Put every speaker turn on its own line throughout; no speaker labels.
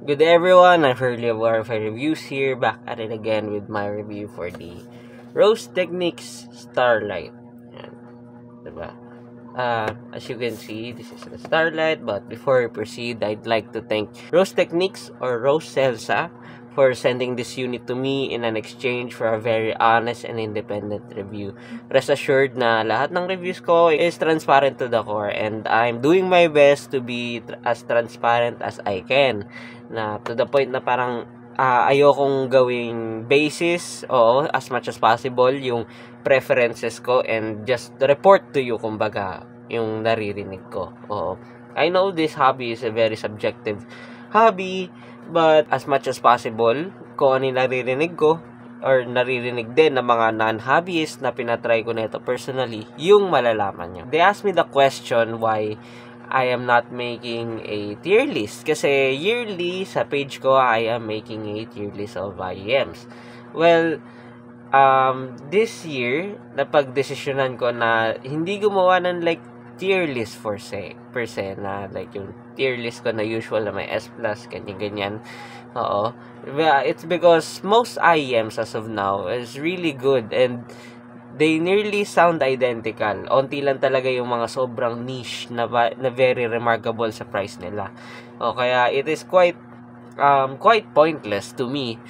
Good day everyone, I'm Hurley of Warfare Reviews here, back at it again with my review for the Rose Techniques Starlight. Yan, diba? As you can see, this is the Starlight, but before we proceed, I'd like to thank Rose Techniques or Rose Celsa for sending this unit to me in an exchange for a very honest and independent review. Rest assured na lahat ng reviews ko is transparent to the core, and I'm doing my best to be as transparent as I can. Na to the point na parang ayokong gawing basis, as much as possible, yung preferences ko and just report to you, kumbaga, yung naririnig ko. I know this hobby is a very subjective hobby, but as much as possible, kung ano yung naririnig ko or naririnig din ng mga non-hobbyists na pinatry ko nito personally, yung malalaman nyo. They asked me the question why I am not making a tier list. Kasi yearly sa page ko, I am making a tier list of IEMs. Well, this year, napag-desisyonan ko na hindi gumawa ng like tier list per se na like yung tier list ko na usual na may S+, ganyan-ganyan. It's because most IEMs as of now is really good and they nearly sound identical. Onti lang talaga yung mga sobrang niche na very remarkable sa price nila. Kaya it is quite pointless to me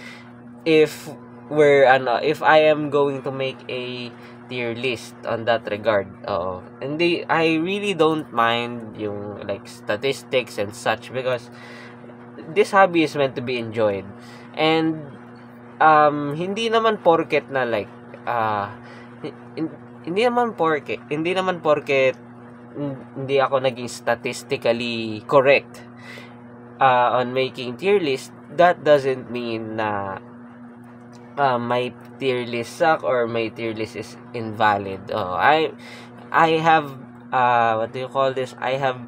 if I am going to make a tier list on that regard. And I really don't mind yung like statistics and such because this hobby is meant to be enjoyed. And hindi naman porket na like hindi naman porket hindi ako naging statistically correct on making tier list, that doesn't mean na my tier list suck or my tier list is invalid. I have what do you call this? I have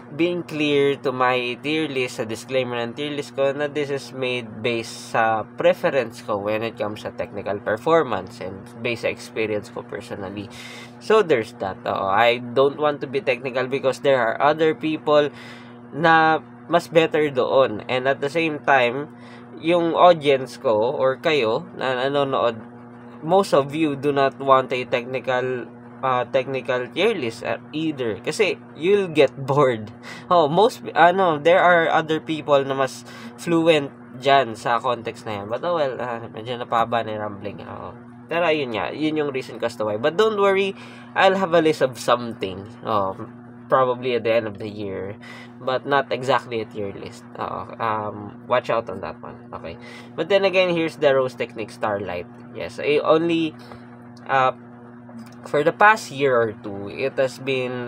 been clear to my tier list, sa disclaimer ng tier list ko, na this is made based sa preference ko when it comes sa technical performance and based sa experience ko personally. So there's that. I don't want to be technical because there are other people na mas better doon, and at the same time yung audience ko or kayo na nanonood, most of you do not want a technical tier list either kasi you'll get bored. There are other people na mas fluent dyan sa context na yan, but medyo napaba na rambling ako. Pero yun yung reason as to why. But don't worry, I'll have a list of something probably at the end of the year, but not exactly a tier list. Watch out on that one. Okay, but then again, here's the Rose Techniques Starlight. Yes, only for the past year or two, it has been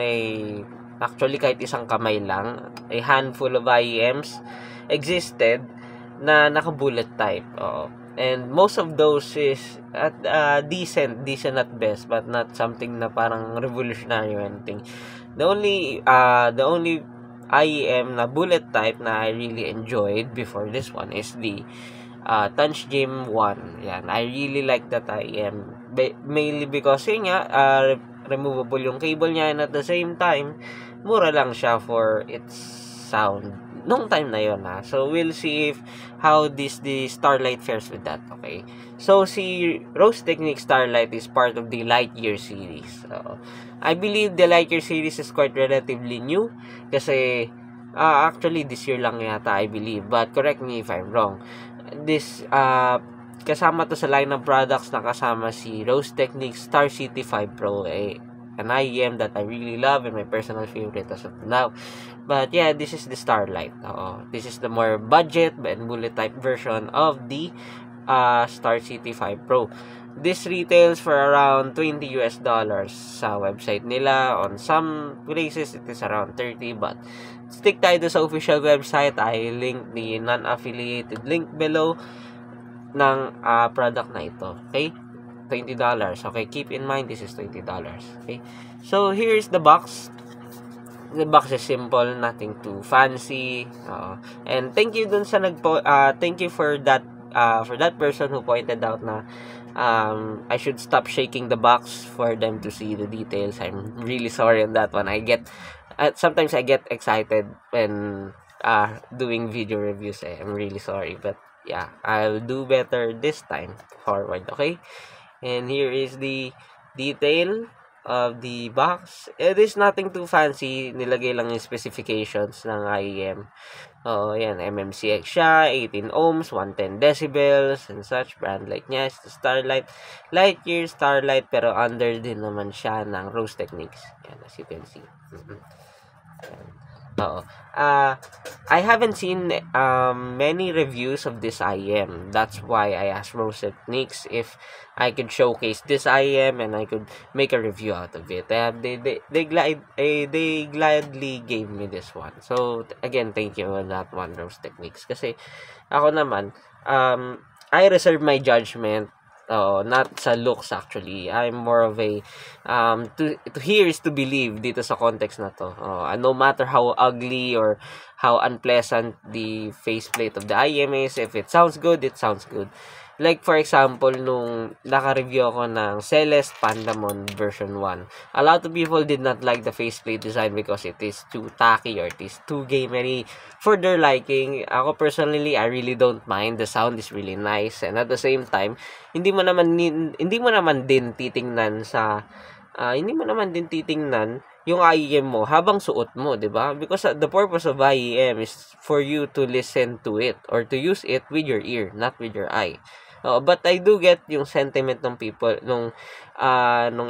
actually kahit isang kamay lang, a handful of IEMs existed na naka-bullet type. And most of those is at decent at best, but not something na parang revolutionary or anything. The only IEM na bullet type na I really enjoyed before this one is the Tunch Game 1. Yan, I really like that IEM mainly because removable yung cable niya, and at the same time mura lang siya for its sound nung time na yon. So we'll see how the Starlight fares with that. Okay, so si Rose Techniques Starlight is part of the Lightyear series. I believe the Lightyear series is quite relatively new kasi actually this year lang yata, I believe, but correct me if I'm wrong. This kasama to sa line of products na kasama si Rose Techniques Star City 5 Pro, an IEM that I really love and my personal favorite as of now. But yeah, this is the Starlight. This is the more budget and bullet type version of the Star City 5 Pro. This retails for around $20 sa website nila. On some places it is around 30, but stick tayo sa official website. I link the non-affiliated link below ng product na ito. Okay, $20. Okay, keep in mind this is $20. Okay, so here's the box. The box is simple, nothing too fancy. And thank you dun sa thank you for that person who pointed out na I should stop shaking the box for them to see the details. I'm really sorry on that one. Sometimes I get excited when doing video reviews. I'm really sorry, but yeah, I'll do better this time forward, okay? And here is the detail of the box. It is nothing too fancy. Nilagay lang yung specifications ng IEM. Oo, yan. MMCX siya, 18 ohms, 110 decibels, and such. Brand light niya is the Starlight. Lightyear Starlight, pero under din naman siya ng Rose Techniques. Yan, as you can see. Yan. Oo. I haven't seen many reviews of this IEM. That's why I asked Rose Techniques if I could showcase this IEM and I could make a review out of it. They gladly gave me this one. So again, thank you on that one, Rose Techniques. Kasi ako naman, I reserve my judgment. Not sa looks actually. I'm more of a to hear is to believe dito sa context na to. No matter how ugly or how unpleasant the faceplate of the IEM is, if it sounds good, it sounds good. Like for example, nung naka-review ako ng Celeste Pandamon version 1, a lot of people did not like the faceplate design because it is too tacky or it is too gamery for their liking. Ako personally, I really don't mind. The sound is really nice, and at the same time, hindi mo naman din titingnan yung IEM mo habang suot mo, 'di ba? Because the purpose of IEM is for you to listen to it or to use it with your ear, not with your eye. But I do get yung sentiment ng people nung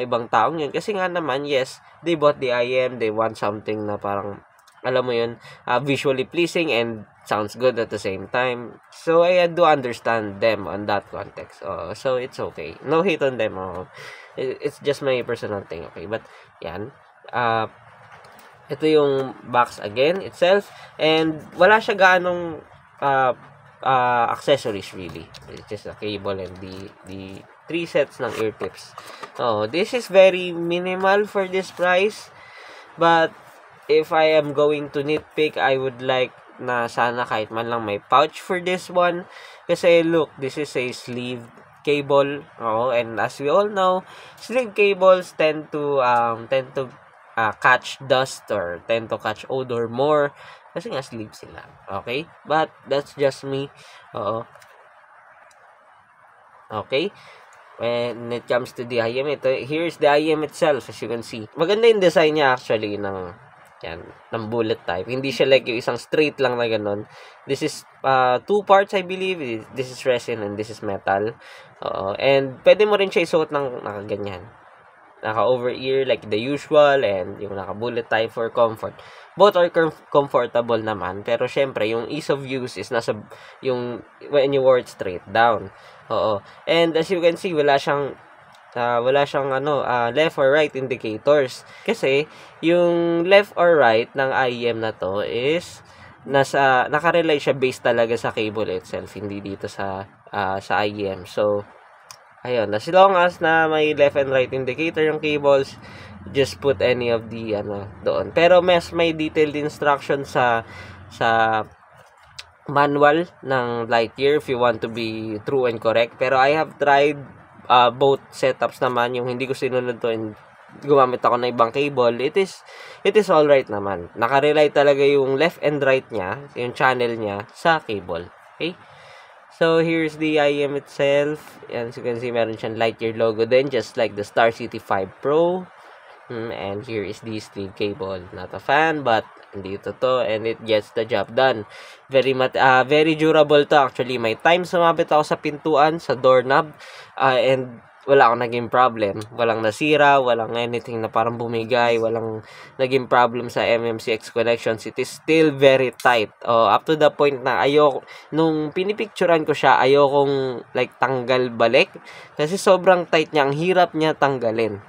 ibang taong yun, kasi nga naman, yes, they bought the IEM, they want something na parang, alam mo yun, visually pleasing and sounds good at the same time. So I do understand them on that context. So it's okay. No hate on them. It's just my personal thing, okay? But yan, ito yung box again itself, and wala siya gaanong accessories really. It's just a cable and the 3 sets ng ear tips. This is very minimal for this price, but if I am going to nitpick, I would like na sana kahit man lang may pouch for this one, kasi look, this is a sleeve cable, and as we all know, sleeve cables tend to catch dust or tend to catch odor more kasi nga sleeve sila, okay? But that's just me. Okay, when it comes to the IEM, here's the IEM itself, as you can see. Maganda yung design niya actually ng bullet type. Hindi siya like yung isang straight lang na ganun. This is 2 parts, I believe. This is resin and this is metal. And pwede mo rin siya isuot ng nakaganyan, naka over ear like the usual, and yung naka bullet type for comfort. Both are comfortable naman, pero syempre yung ease of use is nasa yung when you wear it straight down. And as you can see, wala siyang left or right indicators, kasi yung left or right ng IEM na to is nakarely siya based talaga sa cable itself, hindi dito sa IEM. So ayun, as long as na may left and right indicator yung cables, just put any of the doon. Pero may detailed instruction sa manual ng Lightyear if you want to be true and correct. Pero I have tried both setups naman. Yung hindi ko sinunod to and gumamit ako ng ibang cable, it is all right naman. Nakarely talaga yung left and right niya, yung channel niya sa cable. Okay? So, here's the IEM itself. As you can see, meron siyang Lightyear logo din, just like the Star City 5 Pro. And here is the sleeve cable. Not a fan, but dito to, and it gets the job done. Very durable to actually. May time sumabit ako sa pintuan, sa doorknob, and wala akong naging problem. Walang nasira, walang anything na parang bumigay, walang naging problem sa MMCX connections. It is still very tight. Up to the point na nung pinipicturan ko siya, ayokong like tanggal balik. Kasi sobrang tight niya, ang hirap niya tanggalin.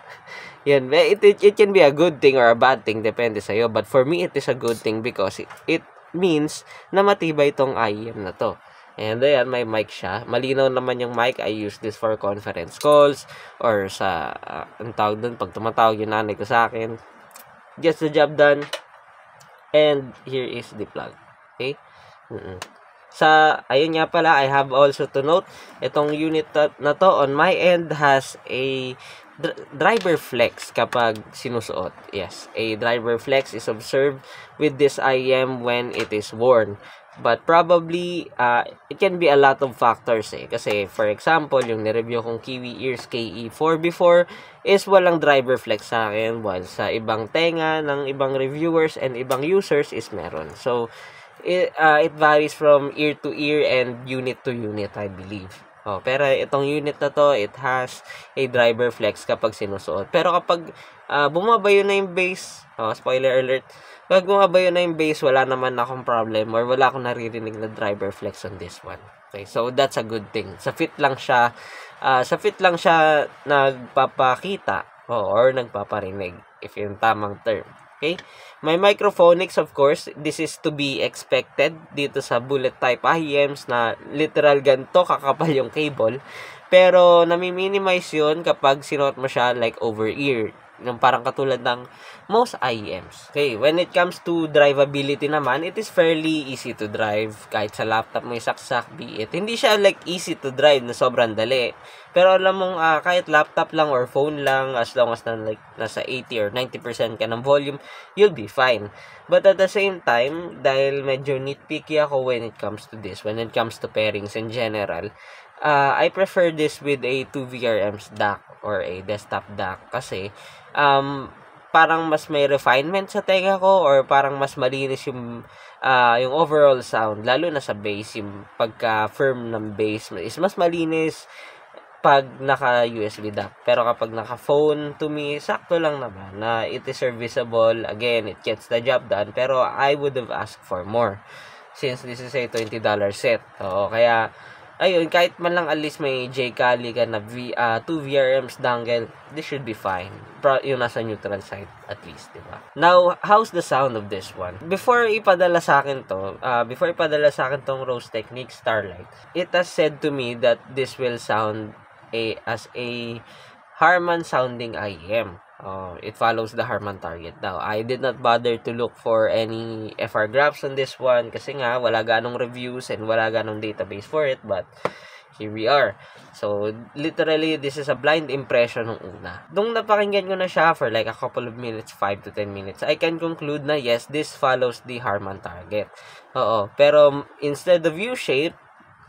Yan, it can be a good thing or a bad thing, depende sa'yo. But for me, it is a good thing because it means na matibay itong IEM na to. And ayan, may mic siya. Malinaw naman yung mic. I use this for conference calls or sa, ang tawag dun, pag tumatawag yung nanay ko sa akin. Gets the job done. And here is the plug. Okay? Ayun nga pala, I have also to note, itong unit na to on my end has a driver flex kapag sinusuot. Yes, a driver flex is observed with this IEM when it is worn. But probably, it can be a lot of factors Kasi, for example, yung nireview kong Kiwi Ears KE4 before is walang driver flex sa akin, while sa ibang tenga ng ibang reviewers and ibang users is meron. So, it varies from ear to ear and unit to unit, I believe. Pero itong unit na to, it has a driver flex kapag sinusuot. Pero kapag bumabayo na yung bass, spoiler alert, kapag bumabayo na yung bass, wala naman akong problem or wala akong naririnig na driver flex on this one. Okay, so that's a good thing. Sa fit lang siya nagpapakita or nagpaparinig, if yung tamang term. Okay? My microphonics, of course, this is to be expected dito sa bullet type IEMs na literal ganito kakapal yung cable. Pero nami-minimize yun kapag sinuot mo siya like over ear. Yung parang katulad ng most IEMs. Okay, when it comes to drivability naman, it is fairly easy to drive. Kahit sa laptop mo isaksak, be it. Hindi siya like easy to drive na sobrang dali. Pero alam mong kahit laptop lang or phone lang, as long as nasa 80 or 90% ka ng volume, you'll be fine. But at the same time, dahil medyo nitpicky ako when it comes to this, when it comes to pairings in general, I prefer this with a 2 VRMs DAC or a desktop DAC kasi parang mas may refinement sa tenga ko or parang mas malinis yung overall sound, lalo na sa bass, yung pagka-firm ng bass is mas malinis pag naka-USB DAC. Pero kapag naka-phone, to me, sakto lang naman na it is serviceable. Again, it gets the job done. Pero I would have asked for more since this is a $20 set. Kaya, ayun, kahit man lang at least may J-Kali ka na 2 VRMs dongle, this should be fine. Yung nasa neutral side, at least, diba? Now, how's the sound of this one? Before ipadala sa akin tong Rose Technics Starlight, it has said to me that this will sound as a Harman sounding IEM. It follows the Harman target. Now, I did not bother to look for any FR graphs on this one kasi nga wala ganong reviews and wala ganong database for it, but here we are. So, literally, this is a blind impression ng una. Nung napakinggan ko na siya for like a couple of minutes, 5 to 10 minutes, I can conclude na yes, this follows the Harman target. Pero instead of U-shape,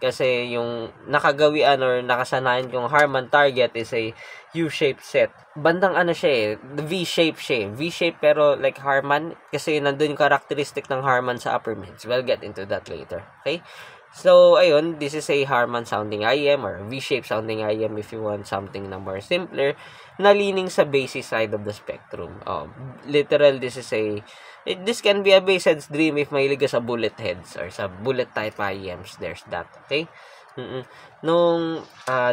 kasi yung nakagawian or nakasanayan kong Harman target is a U-shaped set. Bandang siya V-shape siya. V-shape pero like Harman kasi nandun yung characteristic ng Harman sa upper mids. We'll get into that later. Okay? So, ayun, this is a Harman sounding IEM or V-shape sounding IEM if you want something na more simpler na leaning sa bassy side of the spectrum. Literal, this can be a bass head's dream if mahilig ka sa bullet heads or sa bullet type IEMs. There's that. Okay?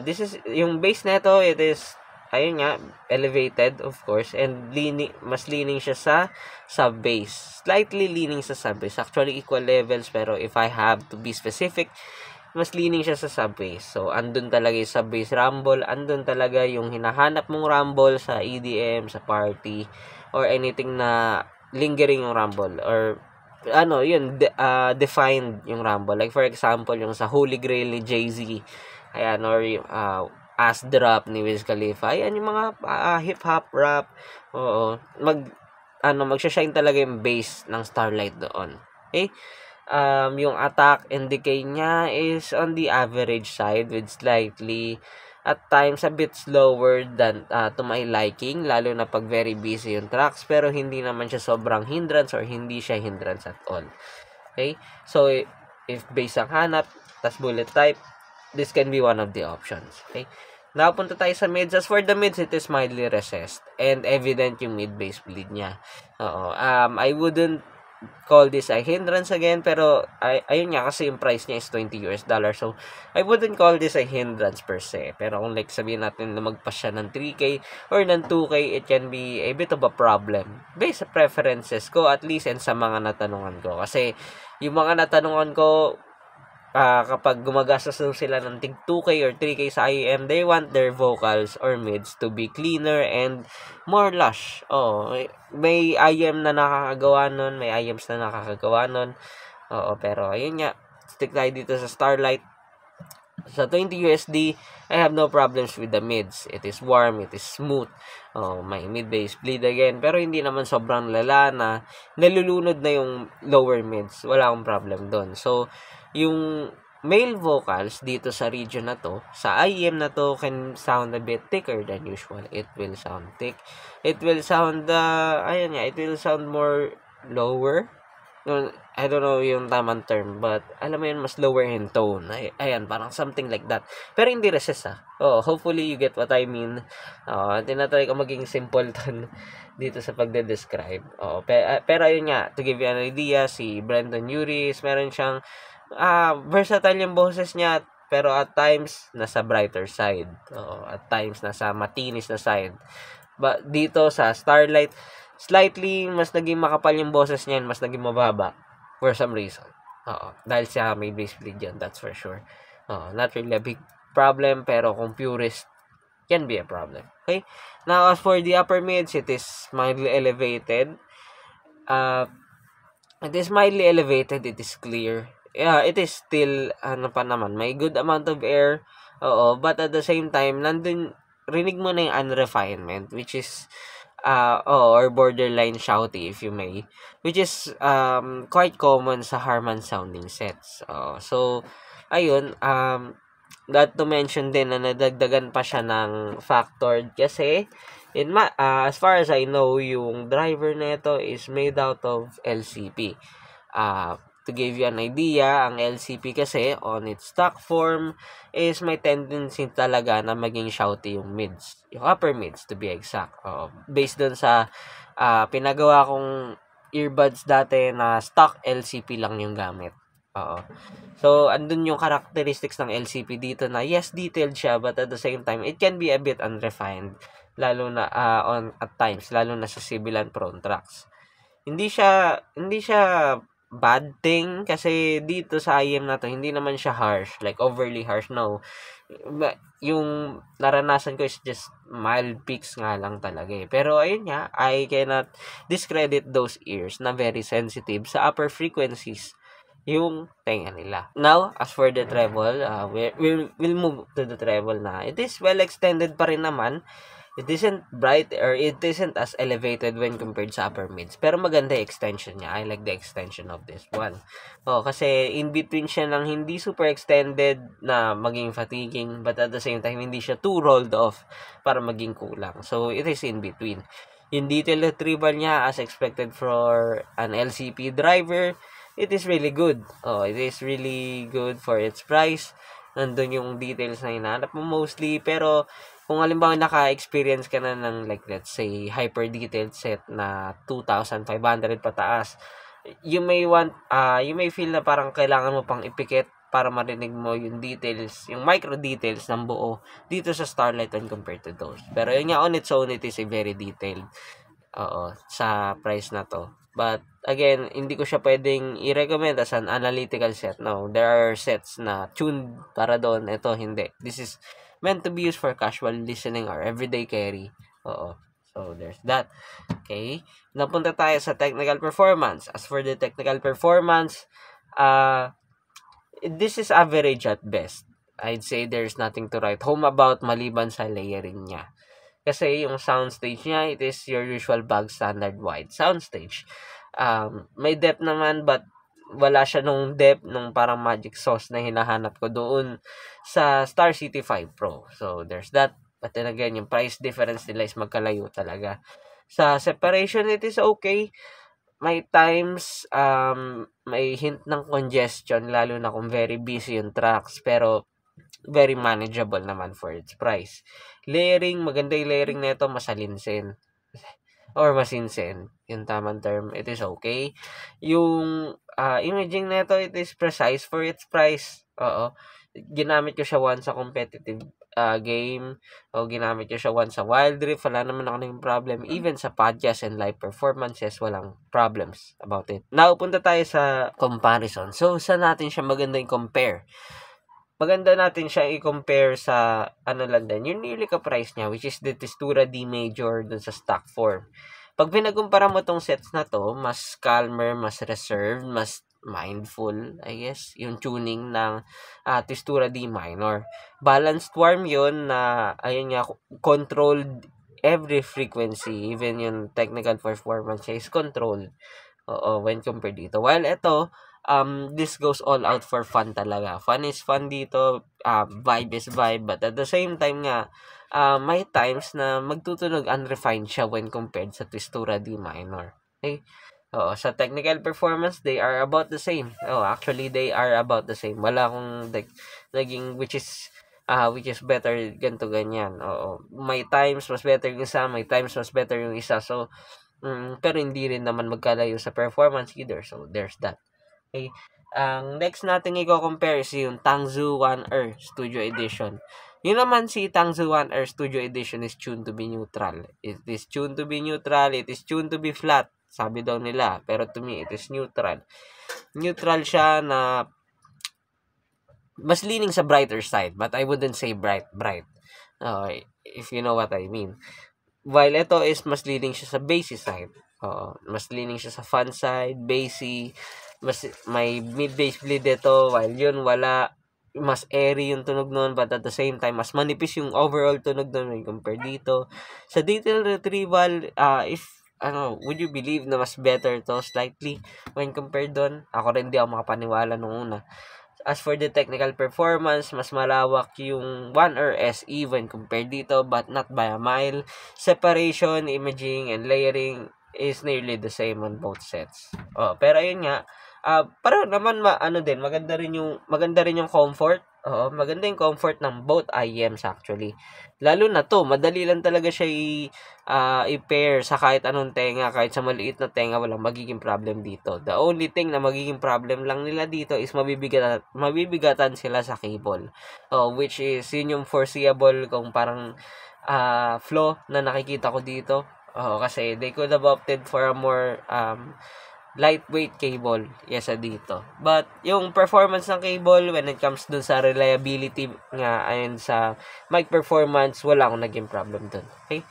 This is, yung bass neto, it is, ayun nga, elevated, of course, and mas leaning siya sa sub-bass. Slightly leaning sa sub-bass. Actually, equal levels, pero if I have to be specific, mas leaning siya sa sub-bass. So, andun talaga yung sub-bass rumble, andun talaga yung hinahanap mong rumble sa EDM, sa party, or anything na lingering yung rumble, or defined yung rumble. Like, for example, yung sa Holy Grail ni Jay-Z, ayan, or yung, Ass Drop ni Wiz Khalifa. Ayan yung mga hip-hop rap. Magsha-shine talaga yung bass ng Starlight doon. Okay? Yung attack and decay niya is on the average side with slightly, at times, a bit slower than to my liking, lalo na pag very busy yung tracks, pero hindi naman siya sobrang hindrance or hindi siya hindrance at all. Okay? So, if bass ang hanap, tas bullet type, this can be one of the options. Okay? Now, punta tayo sa mids. As for the mids, it is mildly recessed and evident yung mid-bass bleed niya. I wouldn't call this a hindrance again, pero ayun nga kasi yung price niya is $20. So, I wouldn't call this a hindrance per se. Pero kung like sabihin natin na magpas siya ng 3K or ng 2K, it can be a bit of a problem. Based sa preferences ko, at least, and sa mga natanungan ko. Kasi, yung mga natanungan ko, kapag gumagastos sila ng tig 2K or 3K sa IEM, they want their vocals or mids to be cleaner and more lush. May IEM na nakakagawa nun, may IEMs na nakakagawa nun. Pero ayun nga, stick tayo dito sa Starlight. Sa 20 USD, I have no problems with the mids. It is warm, it is smooth. May mid-bass bleed again. Pero hindi naman sobrang lala na nalulunod na yung lower mids. Wala akong problem doon. So, yung male vocals dito sa region na to, sa IEM na to, can sound a bit thicker than usual. It will sound thick. It will sound, it will sound more lower. I don't know yung tamang term, but alam mo yun, mas lower in tone. Ayan, parang something like that. Pero hindi recess hopefully you get what I mean. Tinatry ko maging simpleton dito sa pagde-describe. Pero ayun nga, to give you an idea, si Brendan Uris, meron siyang versatile yung boses niya, pero at times nasa brighter side. At times nasa matinis na side. But dito sa Starlight, slightly mas naging makapal yung boses niya, mas naging mababa for some reason. Dahil siya may bass bleed yan, that's for sure. Not really a big problem, pero kung purist, can be a problem. Okay? Now, as for the upper mids, it is mildly elevated. It is clear. Yeah, it is still, may good amount of air. But at the same time, rinig mo na yung unrefinement, which is, or borderline shouty, if you may, which is quite common sa Harman sounding sets. So, ayun, not to mention din na nadagdagan pa siya ng factored kasi, as far as I know, yung driver nito is made out of LCP. To give you an idea, ang LCP kasi on its stock form is may tendency talaga na maging shouty yung mids, yung upper mids to be exact. Based dun sa pinagawa kong earbuds dati na stock LCP lang yung gamit. So, andun yung characteristics ng LCP dito na yes, detailed siya, but at the same time, it can be a bit unrefined, lalo na at times, lalo na sa sibilan prone tracks. Hindi siya bad thing kasi dito sa IEM na to, hindi naman siya harsh, like overly harsh, no. Yung naranasan ko is just mild peaks nga lang talaga Pero ayun nga, I cannot discredit those ears na very sensitive sa upper frequencies yung tenga nila. Now, as for the treble, we'll move to the treble na. It is well extended pa rin naman. It isn't bright or it isn't as elevated when compared sa upper mids. Pero maganda yung extension niya. I like the extension of this one. Kasi in between siya ng hindi super extended na maging fatiguing, but at the same time, hindi siya too rolled off para maging kulang. So, it is in between. Yung detail retrieval niya, as expected for an LCP driver, it is really good. It is really good for its price. Nandun yung details na hinahanap mo mostly, pero kung halimbawa naka-experience ka na ng like let's say hyper detailed set na 2,500 pataas, you may feel na parang kailangan mo pang ipikit para marinig mo yung details, yung micro details ng buo dito sa Starlight when compared to those. Pero yun nga, on its own, it is a very detailed sa price na to. But again, hindi ko siya pwedeng i-recommend as an analytical set. No, there are sets na tuned para doon. Ito hindi. This is meant to be used for casual listening or everyday carry. So there's that. Okay. Napunta tayo sa technical performance. As for the technical performance, this is average at best. I'd say there's nothing to write home about maliban sa layering niya. Kasi yung soundstage niya, it is your usual bog standard wide soundstage. May depth naman, but wala siya nung depth nung parang magic sauce na hinahanap ko doon sa Star City 5 Pro. So, there's that. But then again, yung price difference nila is magkalayo talaga. Sa separation, it is okay. May times, may hint ng congestion, lalo na kung very busy yung tracks. Pero, very manageable naman for its price. Layering, maganda yung layering nito, masalinsin. Or masinsin, yung tamang term, it is okay. Yung imaging nito, it is precise for its price. Ginamit ko siya once sa competitive game, o ginamit ko siya once sa Wild Rift, wala naman ako naging problem. Even sa podcast and live performances, walang problems about it. Now, punta tayo sa comparison. So, saan natin siya maganda i-compare? Maganda natin siya i-compare sa lang din, yung nearly ka-price niya, which is the Testura D Major dun sa stock form. Pag pinagumpara mo tong sets na to, mas calmer, mas reserved, mas mindful, I guess, yung tuning ng Twistura D minor. Balanced warm yun na, ayun nga, controlled every frequency, even yung technical performance is controlled. Oo, when compared dito. While ito, this goes all out for fun talaga. Fun is fun dito, vibe is vibe, but at the same time nga, may times na magtutunog unrefined siya when compared sa Twistura D minor. Okay? Oo, sa technical performance, they are about the same. Oh, actually, they are about the same. Wala akong naging which is better ganto ganyan. Oo. May times mas better yung isa, may times mas better yung isa. So, pero hindi rin naman magkalayo sa performance either. So, there's that. Okay. Ang next natin i-compare is yung Tangzu 1R Studio Edition. Yun naman si Tangzu 1R Studio Edition is tuned to be neutral. It is tuned to be neutral. It is tuned to be flat. Sabi daw nila. Pero to me, it is neutral. Neutral siya na mas leaning sa brighter side. But I wouldn't say bright. If you know what I mean. While ito is mas leaning siya sa bassy side. Mas leaning siya sa fun side, bassy. Mas may mid-bass bleed ito. While yun, wala. Mas airy yung tunog nun, but at the same time, mas manipis yung overall tunog nun when compared dito. Sa detail retrieval, would you believe na mas better to slightly when compared doon? Ako rin di ako makapaniwala nung una. As for the technical performance, mas malawak yung 1R SE when compared dito, but not by a mile. Separation, imaging, and layering is nearly the same on both sets. Pero ayun nga, pareho naman maganda rin yung comfort. Maganda yung comfort ng both IEMs actually. Lalo na to, madali lang talaga siya i-pair sa kahit anong tenga, kahit sa maliit na tenga, walang magiging problem dito. The only thing na magiging problem lang nila dito is mabibigatan sila sa cable. Which is yun yung foreseeable kung parang flaw na nakikita ko dito. Kasi they could have opted for a more lightweight cable yesa dito. But yung performance ng cable when it comes dun sa reliability nga and sa mic performance, wala akong naging problem dun. Okay?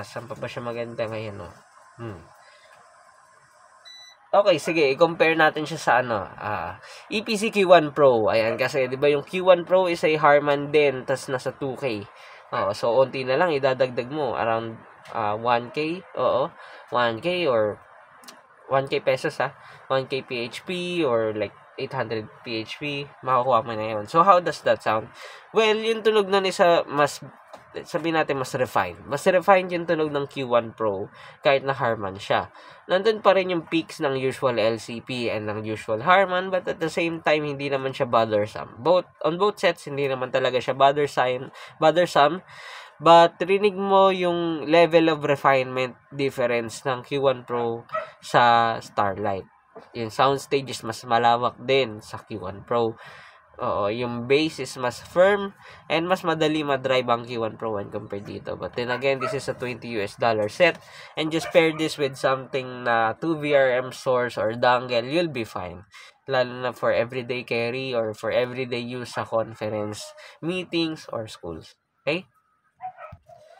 Saan pa ba siya maganda ngayon? Okay, sige, i-compare natin siya sa EPC Q1 Pro. Ayan, kasi 'di ba yung Q1 Pro is a Harman din, tas nasa 2K. So onti na lang idadagdag mo around 1K. 1K or 1K pesos 1K PHP or like 800 PHP, makukuha mo na yun. So, how does that sound? Well, yung tunog nun is sabihin natin mas refined. Mas refined yung tunog ng Q1 Pro kahit na Harman siya. Nandun pa rin yung peaks ng usual LCP and ng usual Harman, but at the same time, hindi naman siya bothersome. On both sets, hindi naman talaga siya bothersome. But rinig mo yung level of refinement difference ng Q1 Pro sa Starlight. Yung soundstage is mas malawak din sa Q1 Pro. Yung bass is mas firm and mas madali ma-drive ang Q1 Pro when compared dito. But then again, this is a $20 set and just pair this with something na 2 VRM source or dongle, you'll be fine. Lalo na for everyday carry or for everyday use sa conference, meetings, or schools.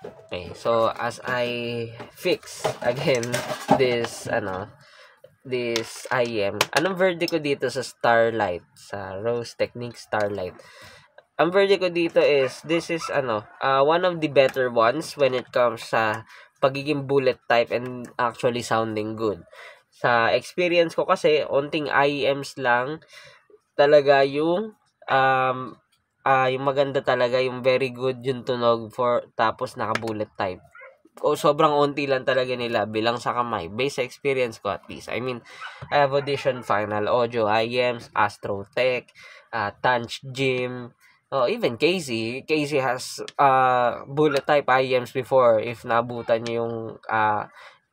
Okay, so as I fix again this IEM, anong verdict ko dito sa Starlight, sa Rose Technics Starlight? Ang verdict ko dito is this is one of the better ones when it comes sa pagiging bullet type and actually sounding good. Sa experience ko kasi, onting IEMs lang talaga yung yung maganda talaga, yung very good yung tunog tapos naka-bullet type. Sobrang onti lang talaga nila bilang sa kamay. Based sa experience ko at least. I mean, I have Audition, Final Audio, IEMs, Astro Tech, Tanch Gym, even Casey. Casey has bullet type IEMs before if naabutan niyo yung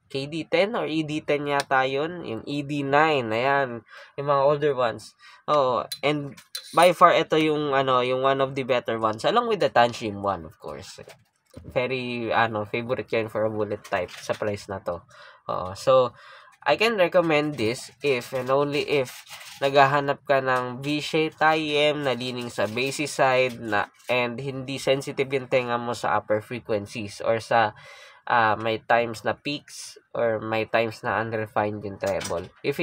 KD10 or ED10 yata yun. Yung ED9, ayan. Yung mga older ones. And by far, ito yung one of the better ones. Along with the Tanchim one, of course. Very, favorite ko yun for a bullet type sa price na to. So, I can recommend this if and only if naghahanap ka ng V-shaped IEM na leaning sa bassy side and hindi sensitive yung tenga mo sa upper frequencies or sa may times na peaks or may times na unrefined yung treble. If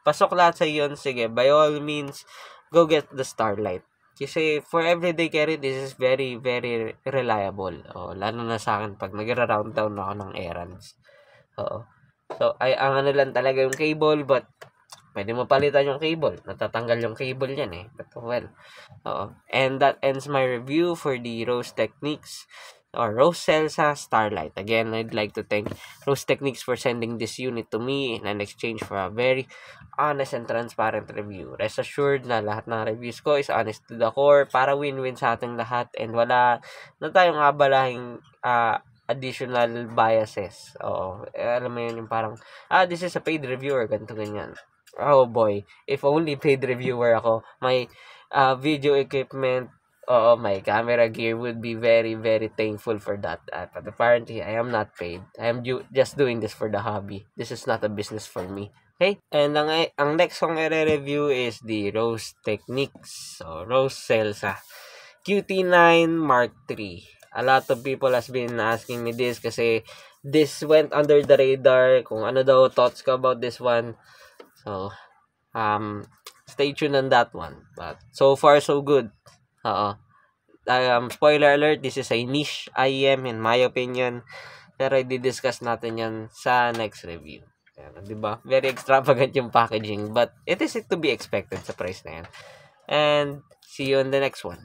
pasok lahat sa iyon, sige, by all means, go get the Starlight. Kasi for everyday carry, this is very, very reliable. Lalo na sa akin pag nagra-round down ako ng errands. Oo. So, ang ano lang talaga yung cable, but pwede mo palitan yung cable. Natatanggal yung cable yan eh. But well, and that ends my review for the Rose Techniques or Rose Celsa Starlight. Again, I'd like to thank Rose Techniques for sending this unit to me in exchange for a very honest and transparent review. Rest assured na lahat ng reviews ko is honest to the core para win-win sa ating lahat and wala na tayong abalahing additional biases. Alam mo yun yung parang, this is a paid reviewer, ganito ganyan. Oh boy, if only paid reviewer ako, my video equipment, my camera gear would be very, very thankful for that. But apparently, I am not paid. I am just doing this for the hobby. This is not a business for me. Okay? And ang next kong i-review is the Rose Techniques. So, Rose Celsa QT9 Mark III. A lot of people has been asking me this kasi this went under the radar. Kung ano daw thoughts ko about this one. So, stay tuned on that one. But so far, so good. Spoiler alert, this is a niche IEM in my opinion. Pero i-discuss natin yan sa next review. Yan, diba? Very extravagant yung packaging, but it is to be expected sa price na yan. And see you on the next one.